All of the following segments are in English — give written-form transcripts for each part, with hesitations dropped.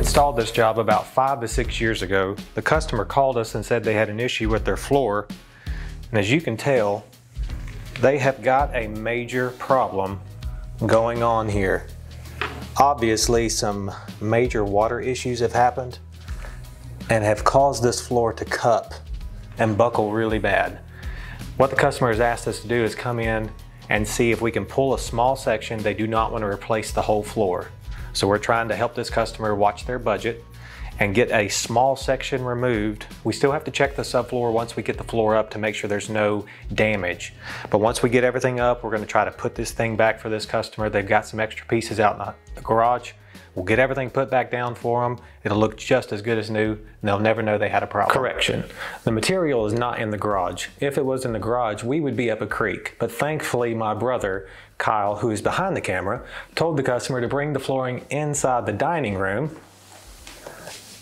installed this job about 5 to 6 years ago. The customer called us and said they had an issue with their floor. And as you can tell, they have got a major problem going on here. Obviously, some major water issues have happened and have caused this floor to cup and buckle really bad. What the customer has asked us to do is come in and see if we can pull a small section. They do not want to replace the whole floor. So we're trying to help this customer watch their budget and get a small section removed. We still have to check the subfloor once we get the floor up to make sure there's no damage. But once we get everything up, we're going to try to put this thing back for this customer. They've got some extra pieces out in the garage. We'll get everything put back down for them. It'll look just as good as new, and they'll never know they had a problem. Correction, the material is not in the garage. If it was in the garage, we would be up a creek. But thankfully, my brother, Kyle, who is behind the camera, told the customer to bring the flooring inside the dining room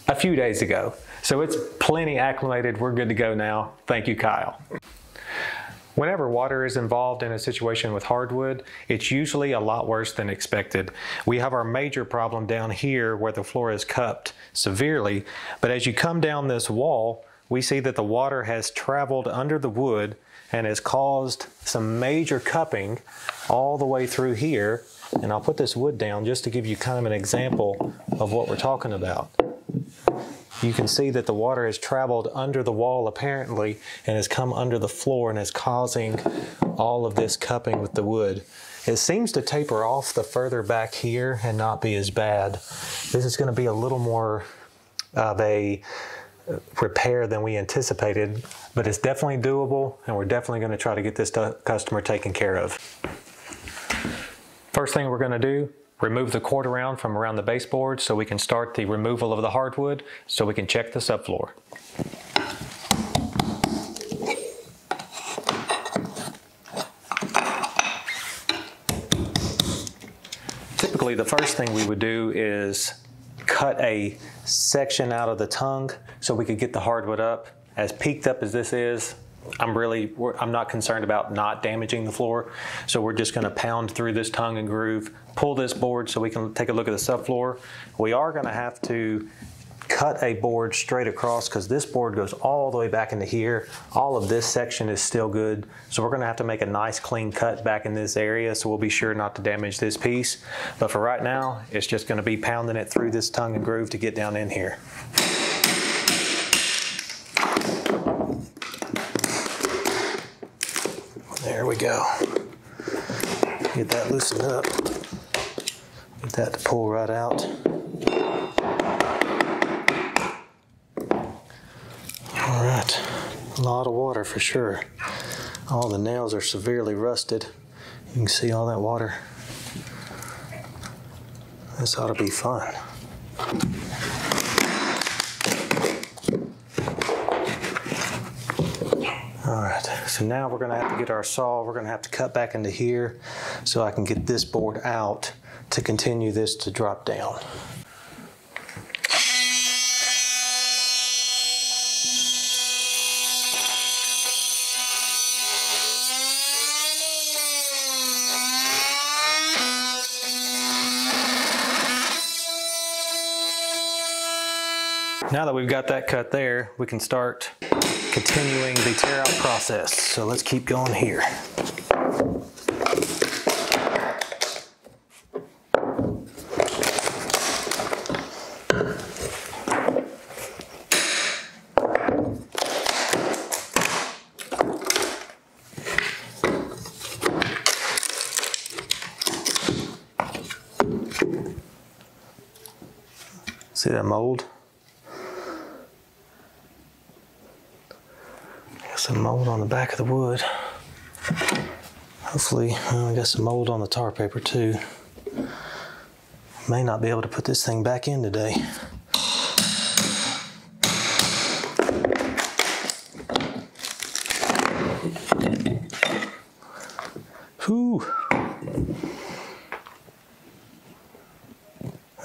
a few days ago. So it's plenty acclimated. We're good to go now. Thank you, Kyle. Whenever water is involved in a situation with hardwood, it's usually a lot worse than expected. We have our major problem down here where the floor is cupped severely, but as you come down this wall, we see that the water has traveled under the wood and has caused some major cupping all the way through here. And I'll put this wood down just to give you kind of an example of what we're talking about. You can see that the water has traveled under the wall apparently and has come under the floor and is causing all of this cupping with the wood. It seems to taper off the further back here and not be as bad. This is going to be a little more of a repair than we anticipated, but it's definitely doable, and we're definitely going to try to get this customer taken care of. First thing we're going to do, remove the cord around from around the baseboard so we can start the removal of the hardwood so we can check the subfloor. Typically, the first thing we would do is cut a section out of the tongue so we could get the hardwood up. As peaked up as this is, I'm not concerned about not damaging the floor, so we're just going to pound through this tongue and groove, pull this board so we can take a look at the subfloor. We are going to have to cut a board straight across because this board goes all the way back into here. All of this section is still good, so we're going to have to make a nice clean cut back in this area, so we'll be sure not to damage this piece. But for right now, it's just going to be pounding it through this tongue and groove to get down in here. There we go. Get that loosened up. Get that to pull right out. All right, a lot of water for sure. All the nails are severely rusted. You can see all that water. This ought to be fun. All right, so now we're going to have to get our saw. We're going to have to cut back into here so I can get this board out to continue this to drop down. Now that we've got that cut there, we can start continuing the tear out process. So let's keep going here. See that mold? Some mold on the back of the wood. Hopefully, I got some mold on the tar paper too. May not be able to put this thing back in today. Whew.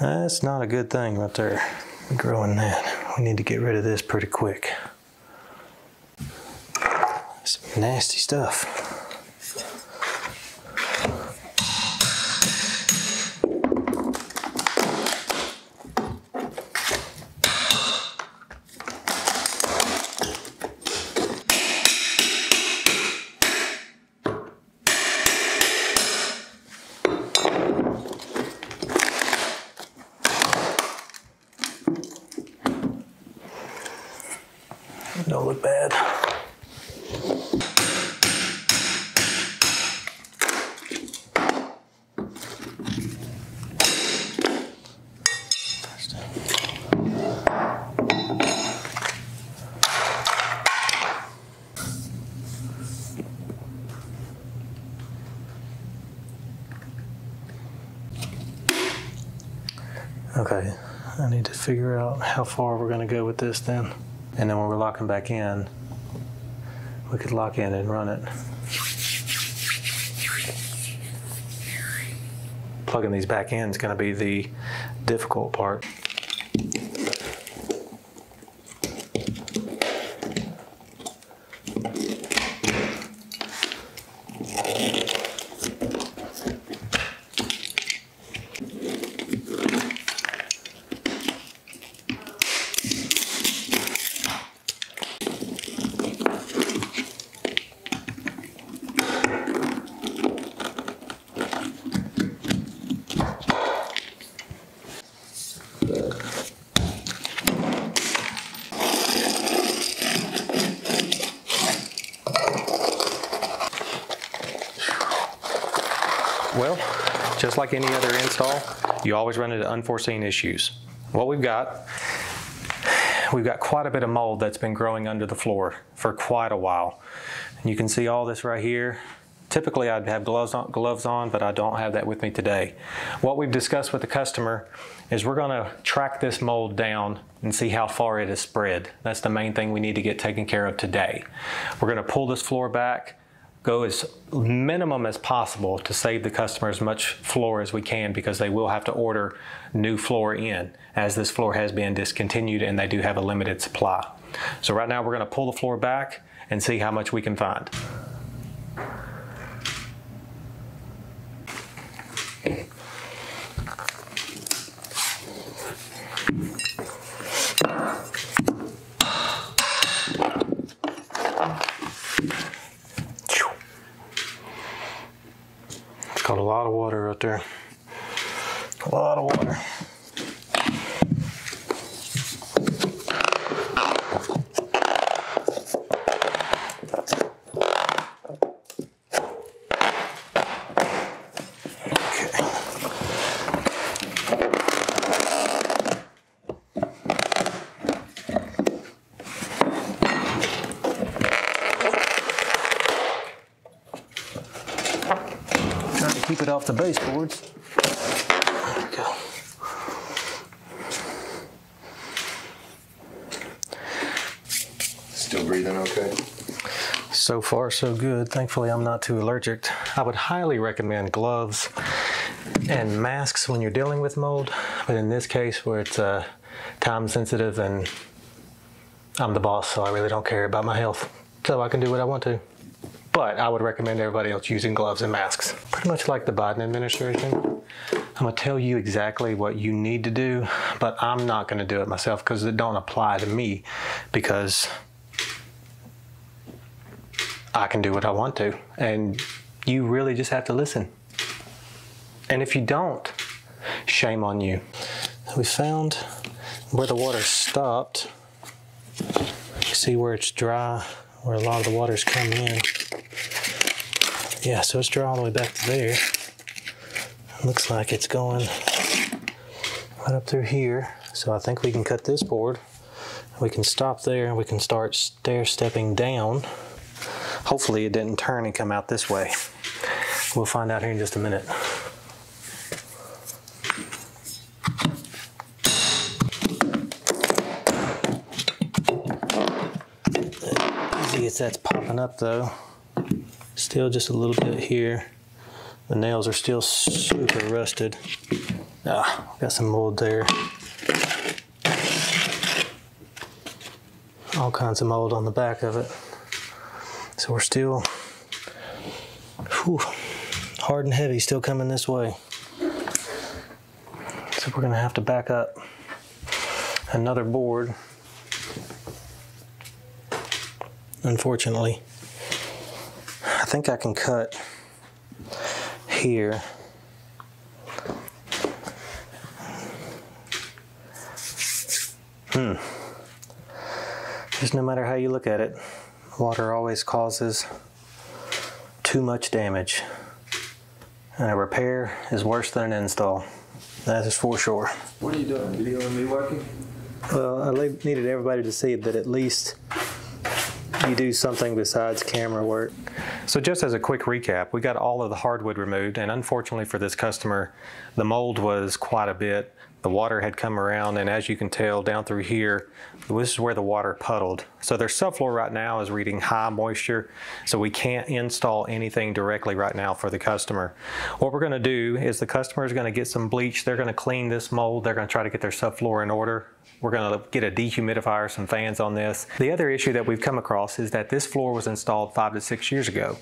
That's not a good thing right there, growing that. We need to get rid of this pretty quick. Some nasty stuff. Don't look bad. Okay, I need to figure out how far we're going to go with this then. And then when we're locking back in, we could lock in and run it. Plugging these back in is going to be the difficult part. Well, just like any other install, you always run into unforeseen issues. What we've got quite a bit of mold that's been growing under the floor for quite a while. And you can see all this right here. Typically I'd have gloves on, but I don't have that with me today. What we've discussed with the customer is we're gonna track this mold down and see how far it has spread. That's the main thing we need to get taken care of today. We're gonna pull this floor back, go as minimum as possible to save the customer as much floor as we can, because they will have to order new floor in, as this floor has been discontinued and they do have a limited supply. So right now we're going to pull the floor back and see how much we can find. Got a lot of water out there. A lot of water. Keep it off the baseboards. There we go. Still breathing okay? So far, so good. Thankfully, I'm not too allergic. I would highly recommend gloves and masks when you're dealing with mold, but in this case where it's time sensitive and I'm the boss, so I really don't care about my health, so I can do what I want to. But I would recommend everybody else using gloves and masks. Pretty much like the Biden administration. I'm gonna tell you exactly what you need to do, but I'm not gonna do it myself because it don't apply to me, because I can do what I want to, and you really just have to listen. And if you don't, shame on you. We found where the water stopped. You see where it's dry, where a lot of the water's come in. Yeah, so it's dry all the way back to there. Looks like it's going right up through here. So I think we can cut this board. We can stop there and we can start stair-stepping down. Hopefully it didn't turn and come out this way. We'll find out here in just a minute. Easy as that's popping up though. Still just a little bit here. The nails are still super rusted. Got some mold there. All kinds of mold on the back of it. So we're still, hard and heavy, still coming this way. So we're gonna have to back up another board, unfortunately. I think I can cut here. Just no matter how you look at it, water always causes too much damage. And a repair is worse than an install. That is for sure. What are you doing? Video of me working? Well, I needed everybody to see that at least you do something besides camera work. So just as a quick recap, we got all of the hardwood removed, and unfortunately for this customer, the mold was quite a bit. The water had come around, and as you can tell down through here, this is where the water puddled. So their subfloor right now is reading high moisture, so we can't install anything directly right now for the customer. What we're gonna do is the customer is gonna get some bleach, they're gonna clean this mold, they're gonna try to get their subfloor in order. We're going to get a dehumidifier, some fans on this. The other issue that we've come across is that this floor was installed 5 to 6 years ago.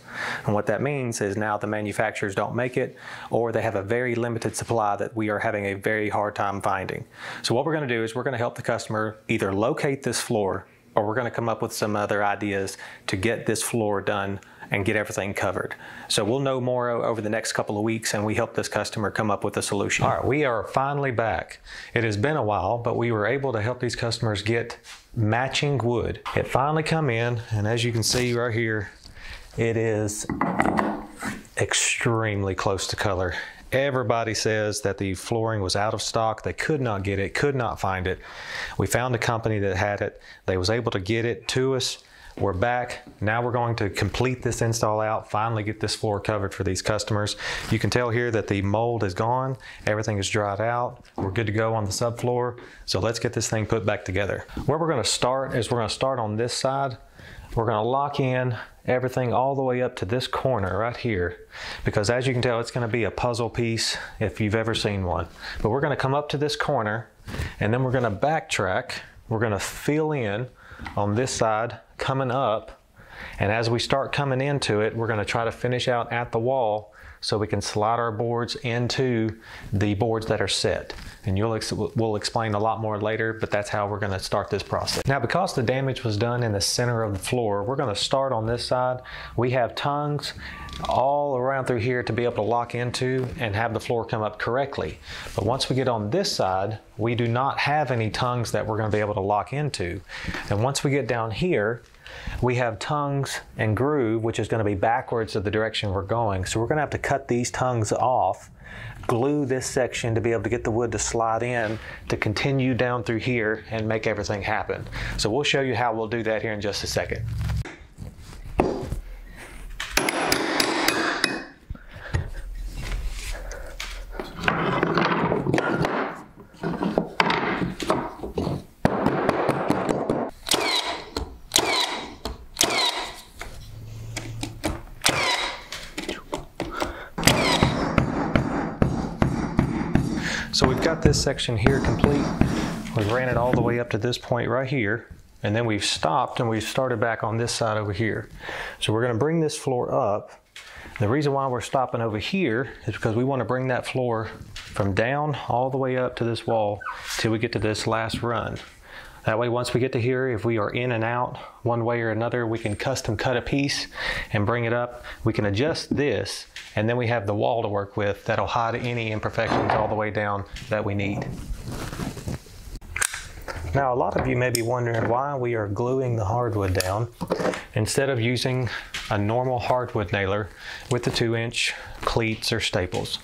And what that means is now the manufacturers don't make it, or they have a very limited supply that we are having a very hard time finding. So what we're going to do is we're going to help the customer either locate this floor, or we're going to come up with some other ideas to get this floor done and get everything covered. So we'll know more over the next couple of weeks, and we help this customer come up with a solution. All right, we are finally back. It has been a while, but we were able to help these customers get matching wood. It finally come in, and as you can see right here, it is extremely close to color. Everybody says that the flooring was out of stock. They could not get it, could not find it. We found a company that had it. They was able to get it to us. We're back. Now we're going to complete this install out, finally get this floor covered for these customers. You can tell here that the mold is gone. Everything is dried out. We're good to go on the subfloor. So let's get this thing put back together. Where we're going to start is we're going to start on this side. We're going to lock in everything all the way up to this corner right here, because as you can tell, it's going to be a puzzle piece if you've ever seen one. But we're going to come up to this corner, and then we're going to backtrack. We're going to fill in on this side coming up, and as we start coming into it, we're going to try to finish out at the wall so we can slide our boards into the boards that are set. And we'll explain a lot more later, but that's how we're going to start this process. Now, because the damage was done in the center of the floor, we're going to start on this side. We have tongues all around through here to be able to lock into and have the floor come up correctly. But once we get on this side, we do not have any tongues that we're going to be able to lock into. And once we get down here, we have tongues and groove, which is going to be backwards of the direction we're going. So we're going to have to cut these tongues off, glue this section to be able to get the wood to slide in to continue down through here and make everything happen. So we'll show you how we'll do that here in just a second. So we've got this section here complete. We've ran it all the way up to this point right here, and then we've stopped and we've started back on this side over here. So we're going to bring this floor up. The reason why we're stopping over here is because we want to bring that floor from down all the way up to this wall till we get to this last run. That way, once we get to here, if we are in and out one way or another, we can custom cut a piece and bring it up. We can adjust this, and then we have the wall to work with that'll hide any imperfections all the way down that we need. Now, a lot of you may be wondering why we are gluing the hardwood down instead of using a normal hardwood nailer with the 2-inch cleats or staples.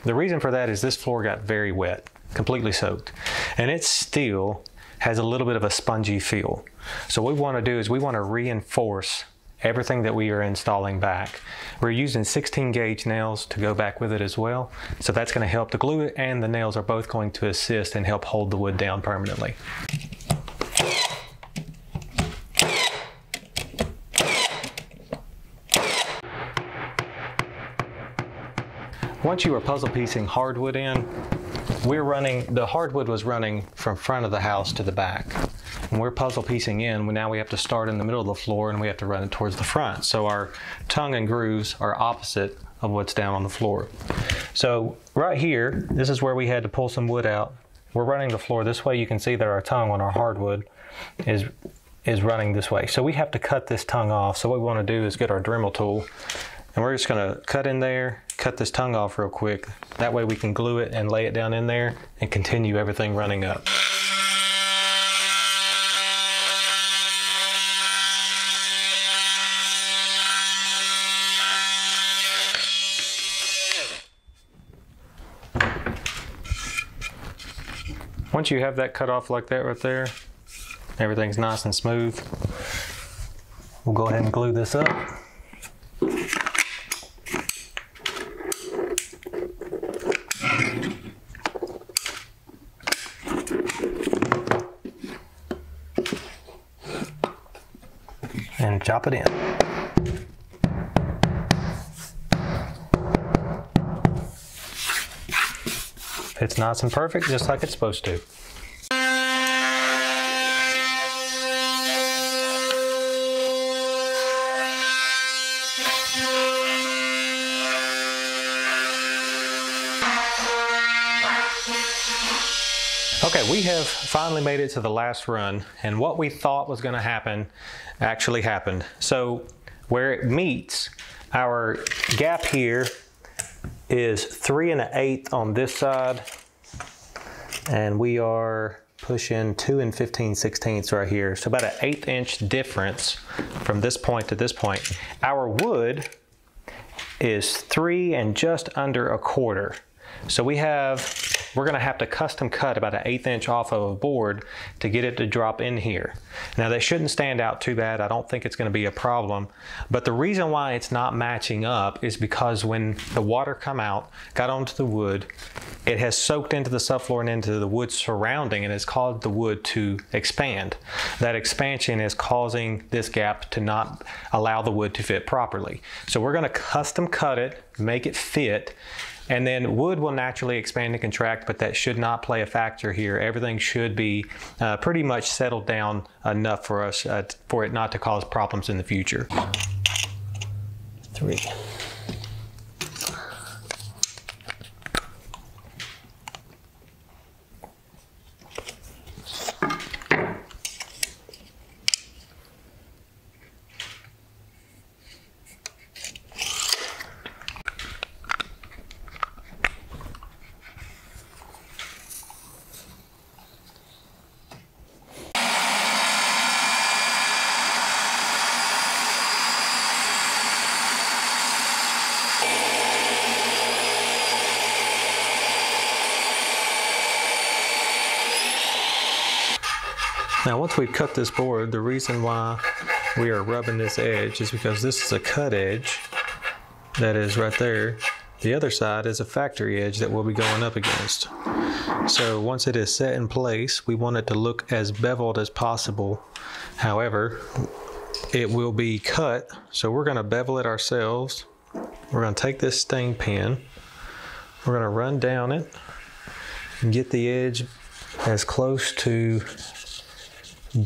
The reason for that is this floor got very wet, completely soaked, and it still has a little bit of a spongy feel. So what we want to do is we want to reinforce everything that we are installing back. We're using 16 gauge nails to go back with it as well. So that's going to help. The glue and the nails are both going to assist and help hold the wood down permanently. Once you are puzzle piecing hardwood in, the hardwood was running from front of the house to the back. When we're puzzle piecing in, now we have to start in the middle of the floor and we have to run it towards the front. So our tongue and grooves are opposite of what's down on the floor. So right here, this is where we had to pull some wood out. We're running the floor this way. You can see that our tongue on our hardwood is running this way. So we have to cut this tongue off. So what we want to do is get our Dremel tool, and we're just going to cut in there, cut this tongue off real quick. That way we can glue it and lay it down in there and continue everything running up. Once you have that cut off like that right there, everything's nice and smooth. We'll go ahead and glue this up. And chop it in. It's nice and perfect, just like it's supposed to. Okay, we have finally made it to the last run, and what we thought was going to happen actually happened. So where it meets, our gap here is 3 1/8 on this side, and we are pushing 2 15/16 right here. So about an 1/8 inch difference from this point to this point. Our wood is 3 and just under 1/4. So we're gonna have to custom cut about an 1/8 inch off of a board to get it to drop in here. Now they shouldn't stand out too bad. I don't think it's gonna be a problem. But the reason why it's not matching up is because when the water got onto the wood, it has soaked into the subfloor and into the wood surrounding and has caused the wood to expand. That expansion is causing this gap to not allow the wood to fit properly. So we're gonna custom cut it, make it fit, and then wood will naturally expand and contract, but that should not play a factor here. Everything should be pretty much settled down enough for us for it not to cause problems in the future. 3. Now once we've cut this board, the reason why we are rubbing this edge is because this is a cut edge that is right there. The other side is a factory edge that we'll be going up against. So once it is set in place, we want it to look as beveled as possible. However, it will be cut, so we're going to bevel it ourselves. We're going to take this stain pen, we're going to run down it and get the edge as close to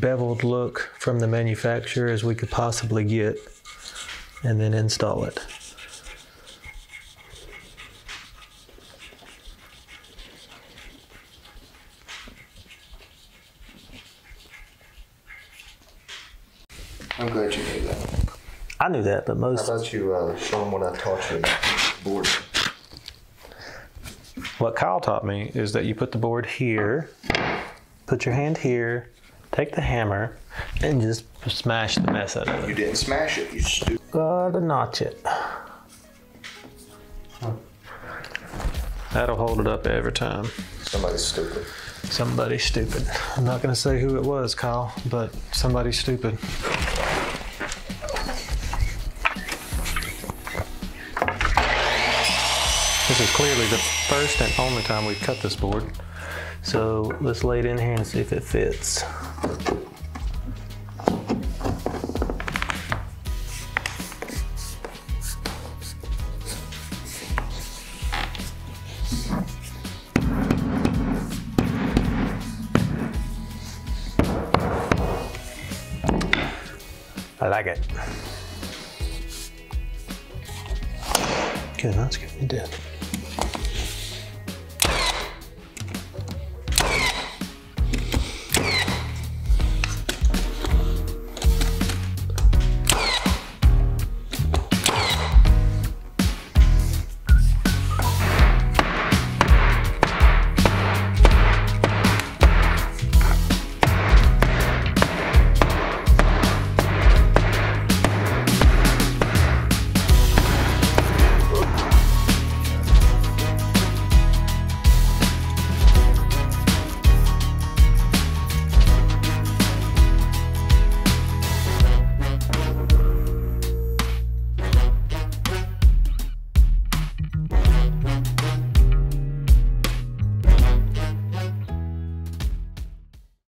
beveled look from the manufacturer as we could possibly get, and then install it. I'm glad you knew that. I knew that, but most... How about you show them what I taught you about the board? What Kyle taught me is that you put the board here, put your hand here, take the hammer, and just smash the mess out of it. You didn't smash it, you stupid. Gotta notch it. That'll hold it up every time. Somebody's stupid. Somebody's stupid. I'm not gonna say who it was, Kyle, but somebody's stupid. This is clearly the first and only time we've cut this board. So let's lay it in here and see if it fits. I like it. Good, that's good. You did.